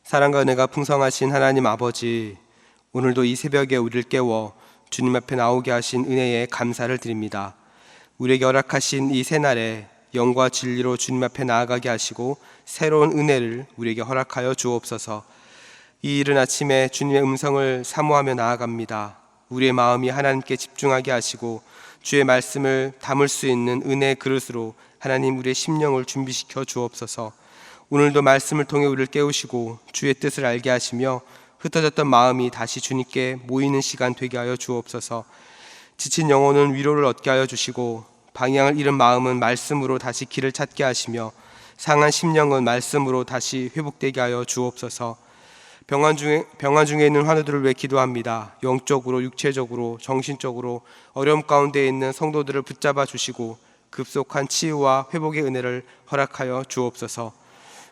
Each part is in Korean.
사랑과 은혜가 풍성하신 하나님 아버지, 오늘도 이 새벽에 우리를 깨워 주님 앞에 나오게 하신 은혜에 감사를 드립니다. 우리에게 허락하신 이 새날에 영과 진리로 주님 앞에 나아가게 하시고 새로운 은혜를 우리에게 허락하여 주옵소서. 이 이른 아침에 주님의 음성을 사모하며 나아갑니다. 우리의 마음이 하나님께 집중하게 하시고 주의 말씀을 담을 수 있는 은혜의 그릇으로 하나님 우리의 심령을 준비시켜 주옵소서. 오늘도 말씀을 통해 우리를 깨우시고 주의 뜻을 알게 하시며 흩어졌던 마음이 다시 주님께 모이는 시간 되게 하여 주옵소서. 지친 영혼은 위로를 얻게 하여 주시고 방향을 잃은 마음은 말씀으로 다시 길을 찾게 하시며 상한 심령은 말씀으로 다시 회복되게 하여 주옵소서. 병환 중에 있는 환우들을 위해 기도합니다. 영적으로, 육체적으로, 정신적으로 어려움 가운데 있는 성도들을 붙잡아 주시고 급속한 치유와 회복의 은혜를 허락하여 주옵소서.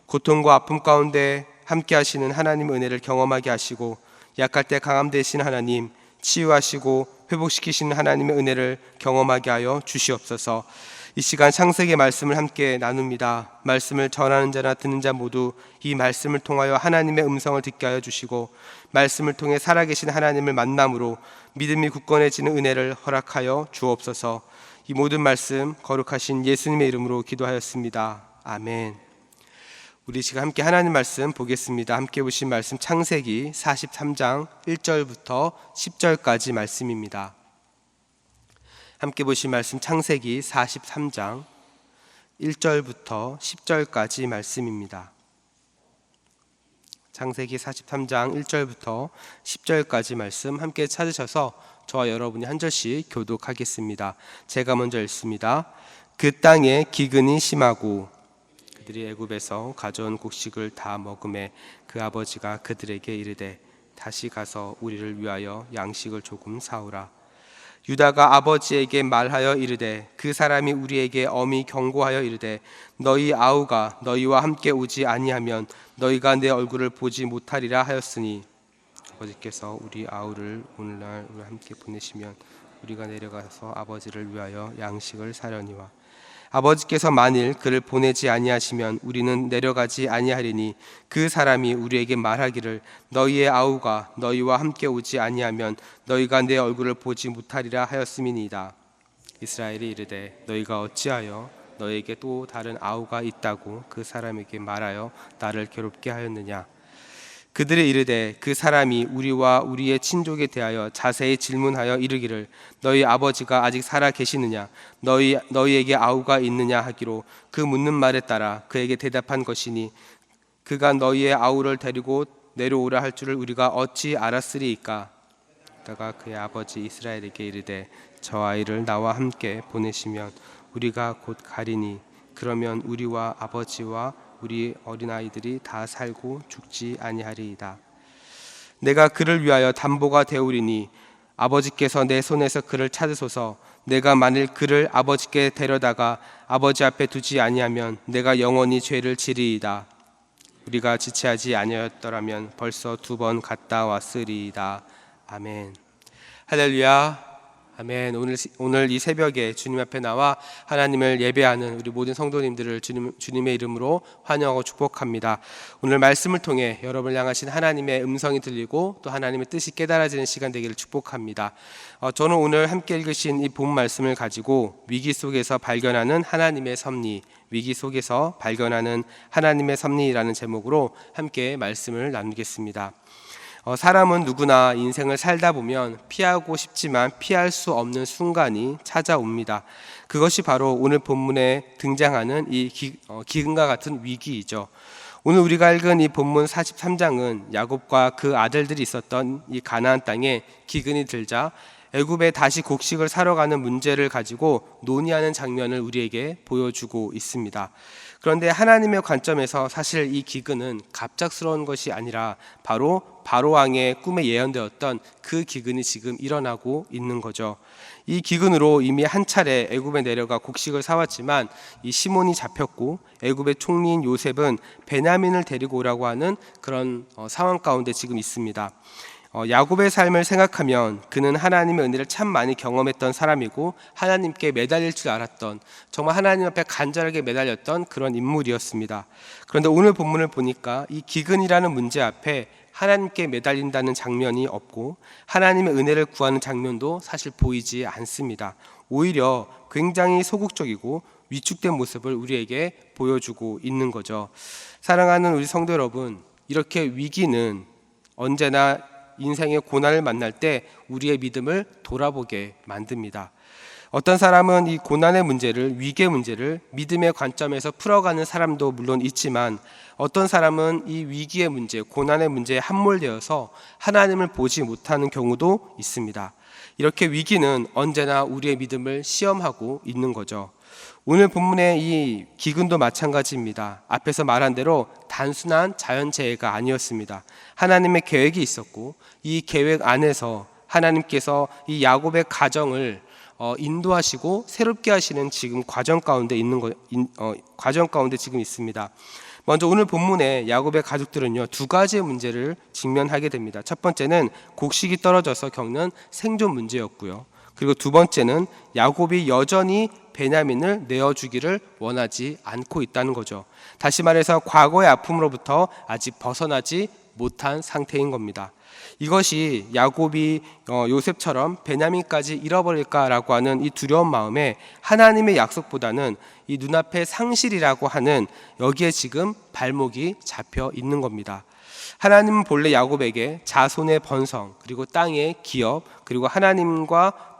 고통과 아픔 가운데 함께 하시는 하나님의 은혜를 경험하게 하시고 약할 때 강함 되신 하나님, 치유하시고 회복시키시는 하나님의 은혜를 경험하게 하여 주시옵소서. 이 시간 창세기의 말씀을 함께 나눕니다. 말씀을 전하는 자나 듣는 자 모두 이 말씀을 통하여 하나님의 음성을 듣게 하여 주시고 말씀을 통해 살아계신 하나님을 만남으로 믿음이 굳건해지는 은혜를 허락하여 주옵소서. 이 모든 말씀 거룩하신 예수님의 이름으로 기도하였습니다. 아멘. 우리 지금 함께 하나님 말씀 보겠습니다. 함께 보신 말씀 창세기 43장 1절부터 10절까지 말씀입니다. 함께 보신 말씀 창세기 43장 1절부터 10절까지 말씀입니다. 창세기 43장 1절부터 10절까지 말씀 함께 찾으셔서 저와 여러분이 한 절씩 교독하겠습니다. 제가 먼저 읽습니다. 그 땅에 기근이 심하고 그들이 애굽에서 가져온 곡식을 다 먹음에 그 아버지가 그들에게 이르되 다시 가서 우리를 위하여 양식을 조금 사오라. 유다가 아버지에게 말하여 이르되 그 사람이 우리에게 엄히 경고하여 이르되 너희 아우가 너희와 함께 오지 아니하면 너희가 내 얼굴을 보지 못하리라 하였으니 아버지께서 우리 아우를 오늘날 우리와 함께 보내시면 우리가 내려가서 아버지를 위하여 양식을 사려니와 아버지께서 만일 그를 보내지 아니하시면 우리는 내려가지 아니하리니 그 사람이 우리에게 말하기를 너희의 아우가 너희와 함께 오지 아니하면 너희가 내 얼굴을 보지 못하리라 하였음이니이다. 이스라엘이 이르되 너희가 어찌하여 너희에게 또 다른 아우가 있다고 그 사람에게 말하여 나를 괴롭게 하였느냐. 그들이 이르되 그 사람이 우리와 우리의 친족에 대하여 자세히 질문하여 이르기를 너희 아버지가 아직 살아 계시느냐 너희에게 아우가 있느냐 하기로 그 묻는 말에 따라 그에게 대답한 것이니 그가 너희의 아우를 데리고 내려오라 할 줄을 우리가 어찌 알았으리이까. 다가 그의 아버지 이스라엘에게 이르되 저 아이를 나와 함께 보내시면 우리가 곧 가리니 그러면 우리와 아버지와 우리 어린아이들이 다 살고 죽지 아니하리이다. 내가 그를 위하여 담보가 되오리니 아버지께서 내 손에서 그를 찾으소서. 내가 만일 그를 아버지께 데려다가 아버지 앞에 두지 아니하면 내가 영원히 죄를 지리이다. 우리가 지체하지 아니하였더라면 벌써 2번 갔다 왔으리이다. 아멘. 할렐루야. 아멘. 오늘 이 새벽에 주님 앞에 나와 하나님을 예배하는 우리 모든 성도님들을 주님의 이름으로 환영하고 축복합니다. 오늘 말씀을 통해 여러분을 향하신 하나님의 음성이 들리고 또 하나님의 뜻이 깨달아지는 시간 되기를 축복합니다. 저는 오늘 함께 읽으신 이 본 말씀을 가지고 위기 속에서 발견하는 하나님의 섭리, 위기 속에서 발견하는 하나님의 섭리라는 제목으로 함께 말씀을 나누겠습니다. 사람은 누구나 인생을 살다 보면 피하고 싶지만 피할 수 없는 순간이 찾아옵니다. 그것이 바로 오늘 본문에 등장하는 이 기근과 같은 위기이죠. 오늘 우리가 읽은 이 본문 43장은 야곱과 그 아들들이 있었던 이 가나안 땅에 기근이 들자 애굽에 다시 곡식을 사러 가는 문제를 가지고 논의하는 장면을 우리에게 보여주고 있습니다. 그런데 하나님의 관점에서 사실 이 기근은 갑작스러운 것이 아니라 바로 바로왕의 꿈에 예언되었던 그 기근이 지금 일어나고 있는 거죠. 이 기근으로 이미 한 차례 애굽에 내려가 곡식을 사왔지만 이 시몬이 잡혔고 애굽의 총리인 요셉은 베냐민을 데리고 오라고 하는 그런 상황 가운데 지금 있습니다. 야곱의 삶을 생각하면 그는 하나님의 은혜를 참 많이 경험했던 사람이고 하나님께 매달릴 줄 알았던, 정말 하나님 앞에 간절하게 매달렸던 그런 인물이었습니다. 그런데 오늘 본문을 보니까 이 기근이라는 문제 앞에 하나님께 매달린다는 장면이 없고 하나님의 은혜를 구하는 장면도 사실 보이지 않습니다. 오히려 굉장히 소극적이고 위축된 모습을 우리에게 보여주고 있는 거죠. 사랑하는 우리 성도 여러분, 이렇게 위기는 언제나 인생의 고난을 만날 때 우리의 믿음을 돌아보게 만듭니다. 어떤 사람은 이 고난의 문제를, 위기의 문제를 믿음의 관점에서 풀어가는 사람도 물론 있지만, 어떤 사람은 이 위기의 문제, 고난의 문제에 함몰되어서 하나님을 보지 못하는 경우도 있습니다. 이렇게 위기는 언제나 우리의 믿음을 시험하고 있는 거죠. 오늘 본문의 이 기근도 마찬가지입니다. 앞에서 말한 대로 단순한 자연재해가 아니었습니다. 하나님의 계획이 있었고 이 계획 안에서 하나님께서 이 야곱의 가정을 인도하시고 새롭게 하시는 지금 과정 가운데 지금 있습니다. 먼저 오늘 본문에 야곱의 가족들은요, 두 가지의 문제를 직면하게 됩니다. 첫 번째는 곡식이 떨어져서 겪는 생존 문제였고요. 그리고 두 번째는 야곱이 여전히 베냐민을 내어주기를 원하지 않고 있다는 거죠. 다시 말해서 과거의 아픔으로부터 아직 벗어나지 못한 상태인 겁니다. 이것이 야곱이 요셉처럼 베냐민까지 잃어버릴까라고 하는 이 두려운 마음에 하나님의 약속보다는 이 눈앞의 상실이라고 하는 여기에 지금 발목이 잡혀 있는 겁니다. 하나님은 본래 야곱에게 자손의 번성, 그리고 땅의 기업, 그리고 하나님과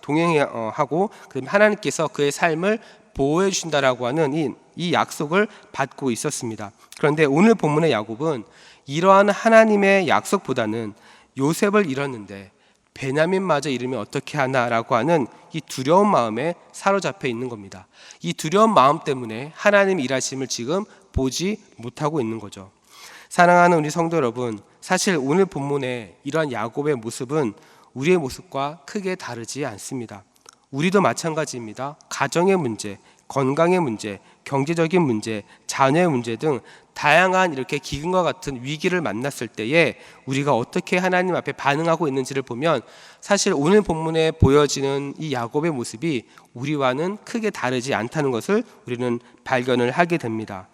동행하고 하나님께서 그의 삶을 보호해 주신다라고 하는 이 약속을 받고 있었습니다. 그런데 오늘 본문의 야곱은 이러한 하나님의 약속보다는 요셉을 잃었는데 베냐민마저 잃으면 어떻게 하나라고 하는 이 두려운 마음에 사로잡혀 있는 겁니다. 이 두려운 마음 때문에 하나님 일하심을 지금 보지 못하고 있는 거죠. 사랑하는 우리 성도 여러분, 사실 오늘 본문의 이러한 야곱의 모습은 우리의 모습과 크게 다르지 않습니다. 우리도 마찬가지입니다. 가정의 문제, 건강의 문제, 경제적인 문제, 자녀의 문제 등 다양한 이렇게 기근과 같은 위기를 만났을 때에 우리가 어떻게 하나님 앞에 반응하고 있는지를 보면 사실 오늘 본문에 보여지는 이 야곱의 모습이 우리와는 크게 다르지 않다는 것을 우리는 발견을 하게 됩니다.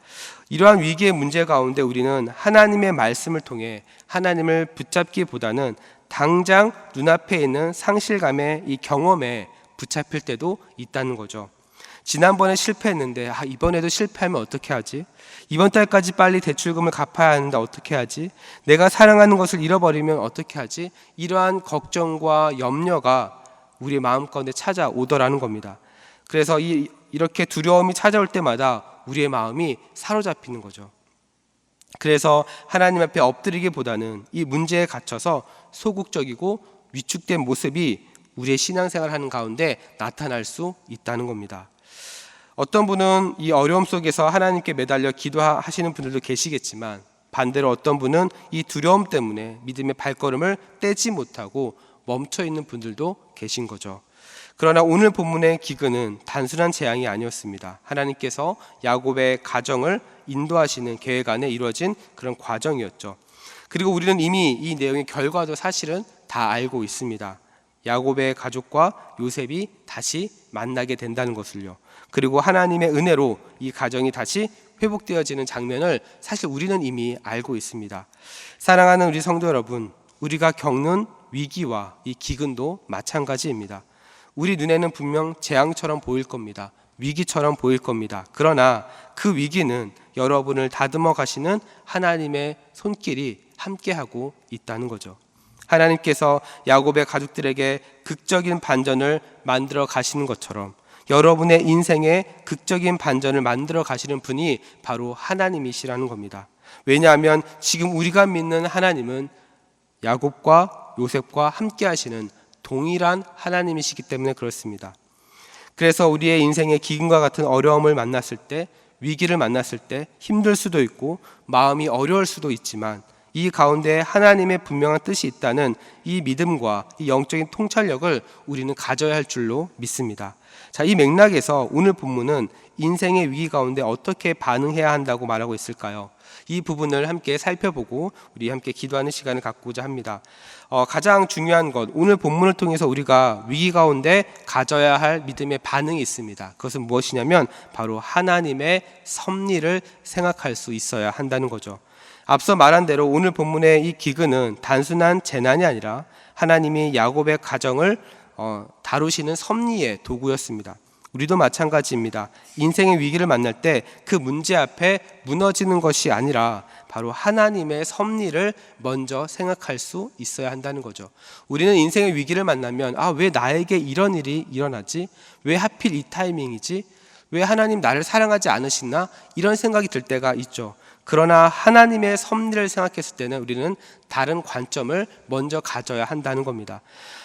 이러한 위기의 문제 가운데 우리는 하나님의 말씀을 통해 하나님을 붙잡기보다는 당장 눈앞에 있는 상실감의 이 경험에 붙잡힐 때도 있다는 거죠. 지난번에 실패했는데 이번에도 실패하면 어떻게 하지? 이번 달까지 빨리 대출금을 갚아야 하는데 어떻게 하지? 내가 사랑하는 것을 잃어버리면 어떻게 하지? 이러한 걱정과 염려가 우리의 마음 가운데 찾아오더라는 겁니다. 그래서 이렇게 두려움이 찾아올 때마다 우리의 마음이 사로잡히는 거죠. 그래서 하나님 앞에 엎드리기보다는 이 문제에 갇혀서 소극적이고 위축된 모습이 우리의 신앙생활을 하는 가운데 나타날 수 있다는 겁니다. 어떤 분은 이 어려움 속에서 하나님께 매달려 기도하시는 분들도 계시겠지만, 반대로 어떤 분은 이 두려움 때문에 믿음의 발걸음을 떼지 못하고 멈춰 있는 분들도 계신 거죠. 그러나 오늘 본문의 기근은 단순한 재앙이 아니었습니다. 하나님께서 야곱의 가정을 인도하시는 계획 안에 이루어진 그런 과정이었죠. 그리고 우리는 이미 이 내용의 결과도 사실은 다 알고 있습니다. 야곱의 가족과 요셉이 다시 만나게 된다는 것을요. 그리고 하나님의 은혜로 이 가정이 다시 회복되어지는 장면을 사실 우리는 이미 알고 있습니다. 사랑하는 우리 성도 여러분, 우리가 겪는 위기와 이 기근도 마찬가지입니다. 우리 눈에는 분명 재앙처럼 보일 겁니다. 위기처럼 보일 겁니다. 그러나 그 위기는 여러분을 다듬어 가시는 하나님의 손길이 함께하고 있다는 거죠. 하나님께서 야곱의 가족들에게 극적인 반전을 만들어 가시는 것처럼 여러분의 인생에 극적인 반전을 만들어 가시는 분이 바로 하나님이시라는 겁니다. 왜냐하면 지금 우리가 믿는 하나님은 야곱과 요셉과 함께 하시는 동일한 하나님이시기 때문에 그렇습니다. 그래서 우리의 인생의 기근과 같은 어려움을 만났을 때, 위기를 만났을 때 힘들 수도 있고 마음이 어려울 수도 있지만 이 가운데 하나님의 분명한 뜻이 있다는 이 믿음과 이 영적인 통찰력을 우리는 가져야 할 줄로 믿습니다. 자, 이 맥락에서 오늘 본문은 인생의 위기 가운데 어떻게 반응해야 한다고 말하고 있을까요? 이 부분을 함께 살펴보고 우리 함께 기도하는 시간을 갖고자 합니다. 가장 중요한 것, 오늘 본문을 통해서 우리가 위기 가운데 가져야 할 믿음의 반응이 있습니다. 그것은 무엇이냐면 바로 하나님의 섭리를 생각할 수 있어야 한다는 거죠. 앞서 말한 대로 오늘 본문의 이 기근은 단순한 재난이 아니라 하나님이 야곱의 가정을 다루시는 섭리의 도구였습니다. 우리도 마찬가지입니다. 인생의 위기를 만날 때 그 문제 앞에 무너지는 것이 아니라 바로 하나님의 섭리를 먼저 생각할 수 있어야 한다는 거죠. 우리는 인생의 위기를 만나면 왜 나에게 이런 일이 일어나지? 왜 하필 이 타이밍이지? 왜 하나님 나를 사랑하지 않으시나? 이런 생각이 들 때가 있죠. 그러나 하나님의 섭리를 생각했을 때는 우리는 다른 관점을 먼저 가져야 한다는 겁니다.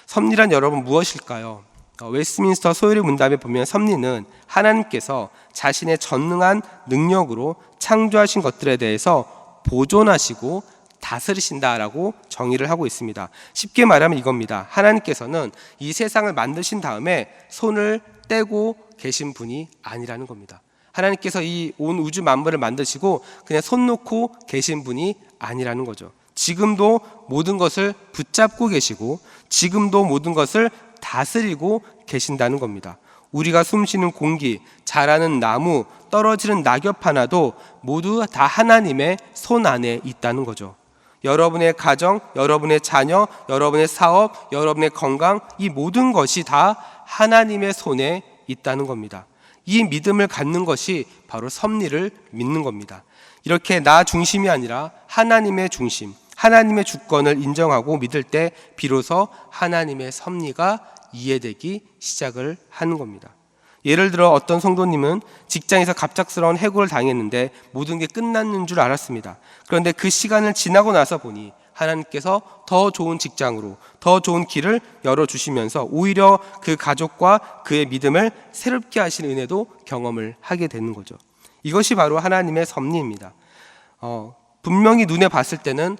섭리란 여러분 무엇일까요? 웨스트민스터 소요리 문답에 보면 섭리는 하나님께서 자신의 전능한 능력으로 창조하신 것들에 대해서 보존하시고 다스리신다라고 정의를 하고 있습니다. 쉽게 말하면 이겁니다. 하나님께서는 이 세상을 만드신 다음에 손을 떼고 계신 분이 아니라는 겁니다. 하나님께서 이 온 우주 만물을 만드시고 그냥 손 놓고 계신 분이 아니라는 거죠. 지금도 모든 것을 붙잡고 계시고 지금도 모든 것을 다스리고 계신다는 겁니다. 우리가 숨쉬는 공기, 자라는 나무, 떨어지는 낙엽 하나도 모두 다 하나님의 손 안에 있다는 거죠. 여러분의 가정, 여러분의 자녀, 여러분의 사업, 여러분의 건강, 이 모든 것이 다 하나님의 손에 있다는 겁니다. 이 믿음을 갖는 것이 바로 섭리를 믿는 겁니다. 이렇게 나 중심이 아니라 하나님의 중심, 하나님의 주권을 인정하고 믿을 때 비로소 하나님의 섭리가 이해되기 시작을 하는 겁니다. 예를 들어 어떤 성도님은 직장에서 갑작스러운 해고를 당했는데 모든 게 끝났는 줄 알았습니다. 그런데 그 시간을 지나고 나서 보니 하나님께서 더 좋은 직장으로 더 좋은 길을 열어주시면서 오히려 그 가족과 그의 믿음을 새롭게 하시는 은혜도 경험을 하게 되는 거죠. 이것이 바로 하나님의 섭리입니다. 분명히 눈에 봤을 때는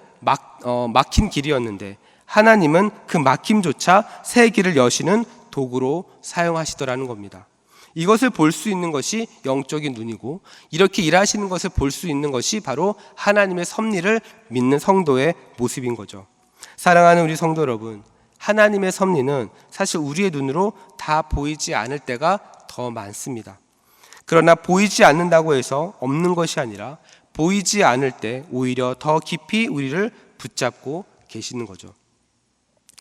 막힌 길이었는데 하나님은 그 막힘조차 새 길을 여시는 도구로 사용하시더라는 겁니다. 이것을 볼 수 있는 것이 영적인 눈이고 이렇게 일하시는 것을 볼 수 있는 것이 바로 하나님의 섭리를 믿는 성도의 모습인 거죠. 사랑하는 우리 성도 여러분, 하나님의 섭리는 사실 우리의 눈으로 다 보이지 않을 때가 더 많습니다. 그러나 보이지 않는다고 해서 없는 것이 아니라 보이지 않을 때 오히려 더 깊이 우리를 붙잡고 계시는 거죠.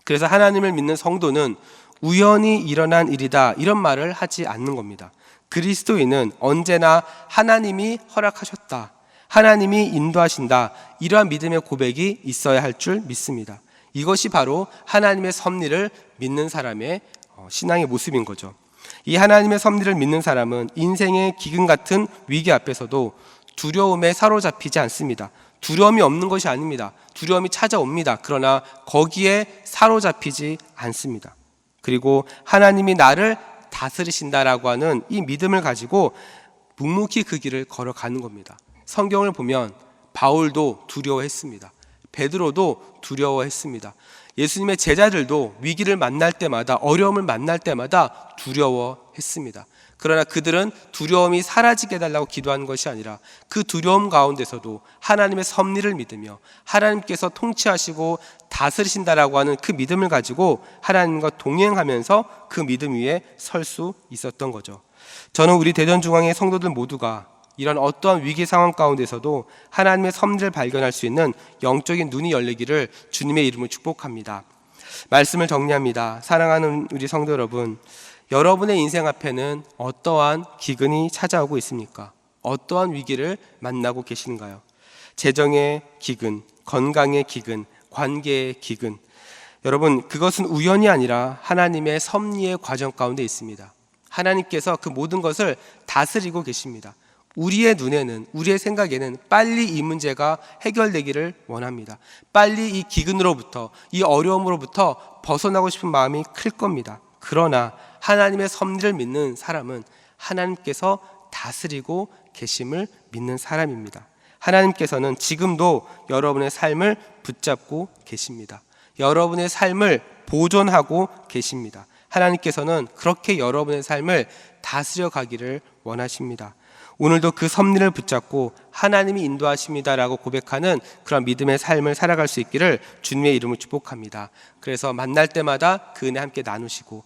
그래서 하나님을 믿는 성도는 우연히 일어난 일이다 이런 말을 하지 않는 겁니다. 그리스도인은 언제나 하나님이 허락하셨다, 하나님이 인도하신다, 이러한 믿음의 고백이 있어야 할 줄 믿습니다. 이것이 바로 하나님의 섭리를 믿는 사람의 신앙의 모습인 거죠. 이 하나님의 섭리를 믿는 사람은 인생의 기근 같은 위기 앞에서도 두려움에 사로잡히지 않습니다. 두려움이 없는 것이 아닙니다. 두려움이 찾아옵니다. 그러나 거기에 사로잡히지 않습니다. 그리고 하나님이 나를 다스리신다라고 하는 이 믿음을 가지고 묵묵히 그 길을 걸어가는 겁니다. 성경을 보면 바울도 두려워했습니다. 베드로도 두려워했습니다. 예수님의 제자들도 위기를 만날 때마다, 어려움을 만날 때마다 두려워했습니다. 그러나 그들은 두려움이 사라지게 해달라고 기도하는 것이 아니라 그 두려움 가운데서도 하나님의 섭리를 믿으며 하나님께서 통치하시고 다스리신다라고 하는 그 믿음을 가지고 하나님과 동행하면서 그 믿음 위에 설 수 있었던 거죠. 저는 우리 대전중앙의 성도들 모두가 이런 어떠한 위기 상황 가운데서도 하나님의 섭리를 발견할 수 있는 영적인 눈이 열리기를 주님의 이름으로 축복합니다. 말씀을 정리합니다. 사랑하는 우리 성도 여러분, 여러분의 인생 앞에는 어떠한 기근이 찾아오고 있습니까? 어떠한 위기를 만나고 계신가요? 재정의 기근, 건강의 기근, 관계의 기근, 여러분 그것은 우연이 아니라 하나님의 섭리의 과정 가운데 있습니다. 하나님께서 그 모든 것을 다스리고 계십니다. 우리의 눈에는, 우리의 생각에는 빨리 이 문제가 해결되기를 원합니다. 빨리 이 기근으로부터, 이 어려움으로부터 벗어나고 싶은 마음이 클 겁니다. 그러나 하나님의 섭리를 믿는 사람은 하나님께서 다스리고 계심을 믿는 사람입니다. 하나님께서는 지금도 여러분의 삶을 붙잡고 계십니다. 여러분의 삶을 보존하고 계십니다. 하나님께서는 그렇게 여러분의 삶을 다스려 가기를 원하십니다. 오늘도 그 섭리를 붙잡고 하나님이 인도하십니다라고 고백하는 그런 믿음의 삶을 살아갈 수 있기를 주님의 이름으로 축복합니다. 그래서 만날 때마다 그 은혜 함께 나누시고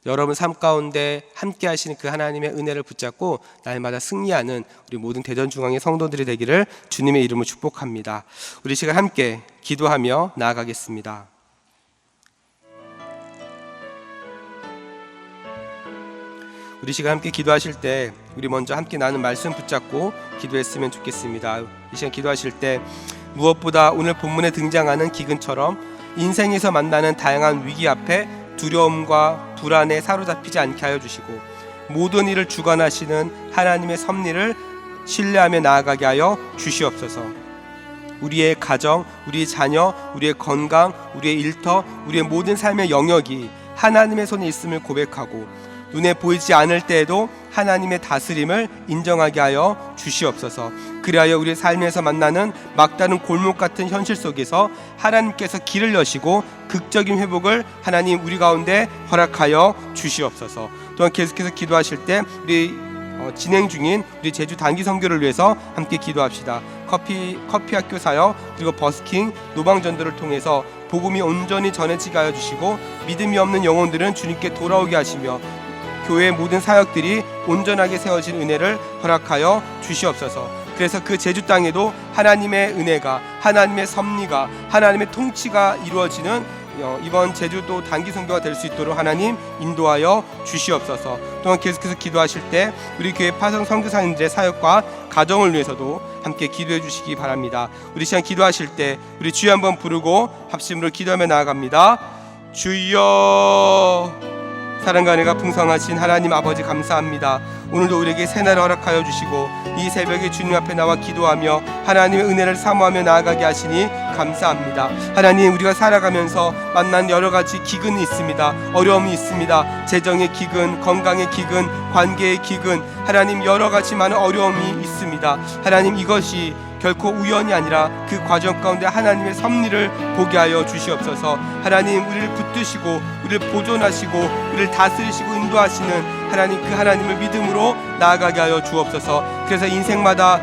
여러분 삶 가운데 함께 하시는 그 하나님의 은혜를 붙잡고 날마다 승리하는 우리 모든 대전중앙의 성도들이 되기를 주님의 이름으로 축복합니다. 우리 시간 함께 기도하며 나아가겠습니다. 우리 시간 함께 기도하실 때 우리 먼저 함께 나눈 말씀 붙잡고 기도했으면 좋겠습니다. 이 시간 기도하실 때 무엇보다 오늘 본문에 등장하는 기근처럼 인생에서 만나는 다양한 위기 앞에 두려움과 불안에 사로잡히지 않게 하여 주시고 모든 일을 주관하시는 하나님의 섭리를 신뢰하며 나아가게 하여 주시옵소서. 우리의 가정, 우리의 자녀, 우리의 건강, 우리의 일터, 우리의 모든 삶의 영역이 하나님의 손에 있음을 고백하고 눈에 보이지 않을 때에도 하나님의 다스림을 인정하게 하여 주시옵소서. 그리하여 우리의 삶에서 만나는 막다른 골목 같은 현실 속에서 하나님께서 길을 여시고 극적인 회복을 하나님 우리 가운데 허락하여 주시옵소서. 또한 계속해서 기도하실 때 우리 진행 중인 우리 제주 단기 선교를 위해서 함께 기도합시다. 커피 학교 사역 그리고 버스킹 노방전도를 통해서 복음이 온전히 전해지게 하여 주시고 믿음이 없는 영혼들은 주님께 돌아오게 하시며 교회의 모든 사역들이 온전하게 세워진 은혜를 허락하여 주시옵소서. 그래서 그 제주 땅에도 하나님의 은혜가, 하나님의 섭리가, 하나님의 통치가 이루어지는 이번 제주도 단기 선교가 될 수 있도록 하나님 인도하여 주시옵소서. 또한 계속해서 기도하실 때 우리 교회 파송 선교사님들의 사역과 가정을 위해서도 함께 기도해 주시기 바랍니다. 우리 시간 기도하실 때 우리 주여 한번 부르고 합심으로 기도하며 나아갑니다. 주여. 사랑과 은혜가 풍성하신 하나님 아버지 감사합니다. 오늘도 우리에게 새날을 허락하여 주시고 이 새벽에 주님 앞에 나와 기도하며 하나님의 은혜를 사모하며 나아가게 하시니 감사합니다. 하나님 우리가 살아가면서 만난 여러 가지 기근이 있습니다. 어려움이 있습니다. 재정의 기근, 건강의 기근, 관계의 기근, 하나님 여러 가지 많은 어려움이 있습니다. 하나님 이것이 결코 우연이 아니라 그 과정 가운데 하나님의 섭리를 보게 하여 주시옵소서. 하나님 우리를 붙드시고 우리를 보존하시고 우리를 다스리시고 인도하시는 하나님 그 하나님을 믿음으로 나아가게 하여 주옵소서. 그래서 인생마다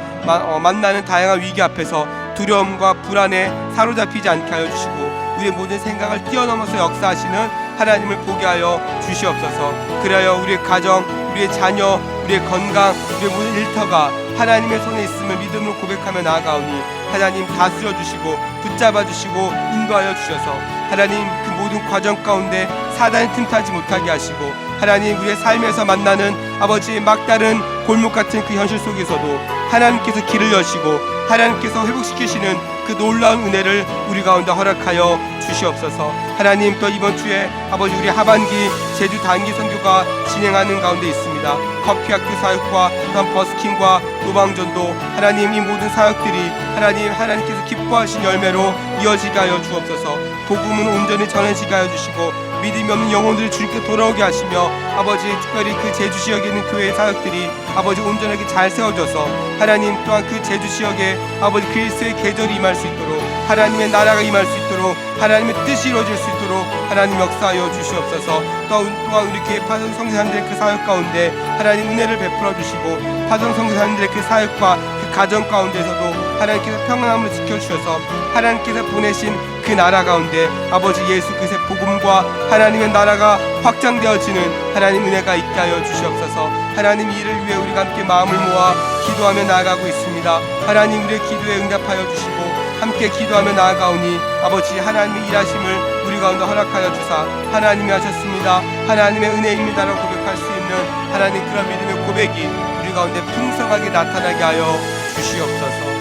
만나는 다양한 위기 앞에서 두려움과 불안에 사로잡히지 않게 하여 주시고 우리의 모든 생각을 뛰어넘어서 역사하시는 하나님을 보게 하여 주시옵소서. 그리하여 우리의 가정, 우리의 자녀, 우리의 건강, 우리의 모든 일터가 하나님의 손에 있음을 믿음으로 고백하며 나아가오니 하나님 다스려 주시고 붙잡아 주시고 인도하여 주셔서 하나님 그 모든 과정 가운데 사단이 틈타지 못하게 하시고 하나님 우리의 삶에서 만나는 아버지의 막다른 골목 같은 그 현실 속에서도 하나님께서 길을 여시고 하나님께서 회복시키시는 그 놀라운 은혜를 우리 가운데 허락하여 주시옵소서. 하나님 또 이번 주에 아버지 우리 하반기 제주 단기 선교가 진행하는 가운데 있습니다. 커피 학교 사역과 또한 버스킹과 노방전도 하나님 이 모든 사역들이 하나님께서 기뻐하신 열매로 이어지게 하여 주옵소서. 복음은 온전히 전해지게 하여 주시고 믿음이 없는 영혼들을 주님께 돌아오게 하시며 아버지 특별히 그 제주 지역에 있는 교회의 사역들이 아버지 온전하게 잘 세워져서 하나님 또한 그 제주 지역에 아버지 그리스도의 계절이 임할 수 있도록 하나님의 나라가 임할 수 있도록 하나님의 뜻이 이루어질 수 있도록 하나님 역사하여 주시옵소서. 또한 우리 교회 파송 성교사님들의 그 사역 가운데 하나님 은혜를 베풀어 주시고 파송 성교사님들의 그 사역과 그 가정 가운데서도 하나님께서 평안함을 지켜주셔서 하나님께서 보내신 그 나라 가운데 아버지 예수 그리스도의 복음과 하나님의 나라가 확장되어지는 하나님 은혜가 있게 하여 주시옵소서. 하나님 이를 위해 우리가 함께 마음을 모아 기도하며 나아가고 있습니다. 하나님 우리의 기도에 응답하여 주시고 함께 기도하며 나아가오니 아버지 하나님의 일하심을 우리 가운데 허락하여 주사 하나님이 하셨습니다. 하나님의 은혜입니다라고 고백할 수 있는 하나님 그런 믿음의 고백이 우리 가운데 풍성하게 나타나게 하여 주시옵소서.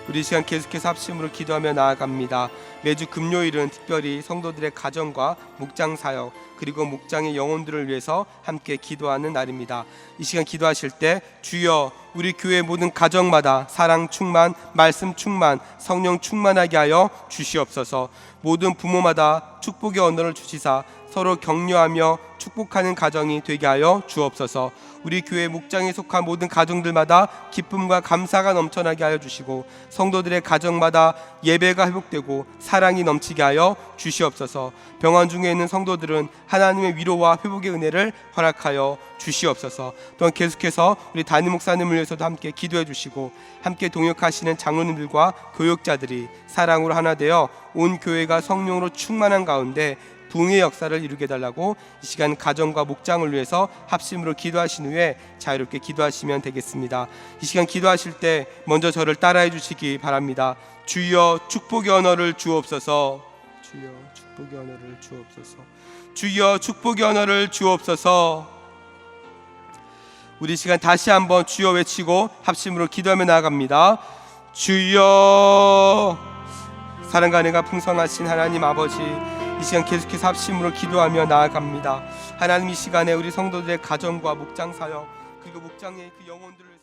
우리 시간 계속해서 합심으로 기도하며 나아갑니다. 매주 금요일은 특별히 성도들의 가정과 목장 사역 그리고 목장의 영혼들을 위해서 함께 기도하는 날입니다. 이 시간 기도하실 때 주여 우리 교회 모든 가정마다 사랑 충만, 말씀 충만, 성령 충만하게 하여 주시옵소서. 모든 부모마다 축복의 언어를 주시사 서로 격려하며 축복하는 가정이 되게 하여 주옵소서. 우리 교회 목장에 속한 모든 가정들마다 기쁨과 감사가 넘쳐나게 하여 주시고 성도들의 가정마다 예배가 회복되고 사랑이 넘치게 하여 주시옵소서. 병원 중에 있는 성도들은 하나님의 위로와 회복의 은혜를 허락하여 주시옵소서. 또한 계속해서 우리 담임 목사님을 위해서도 함께 기도해 주시고 함께 동역하시는 장로님들과 교육자들이 사랑으로 하나 되어 온 교회가 성령으로 충만한 가운데 부흥의 역사를 이루게 해달라고 이 시간 가정과 목장을 위해서 합심으로 기도하신 후에 자유롭게 기도하시면 되겠습니다. 이 시간 기도하실 때 먼저 저를 따라해 주시기 바랍니다. 주여 축복의 언어를 주옵소서. 주여 축복의 언어를 주옵소서. 주여 축복의 언어를 주옵소서. 우리 시간 다시 한번 주여 외치고 합심으로 기도하며 나아갑니다. 주여. 사랑과 은혜가 풍성하신 하나님 아버지, 이 시간 계속해서 합심으로 기도하며 나아갑니다. 하나님, 이 시간에 우리 성도들의 가정과 목장 사역 그리고 목장의 그 영혼들을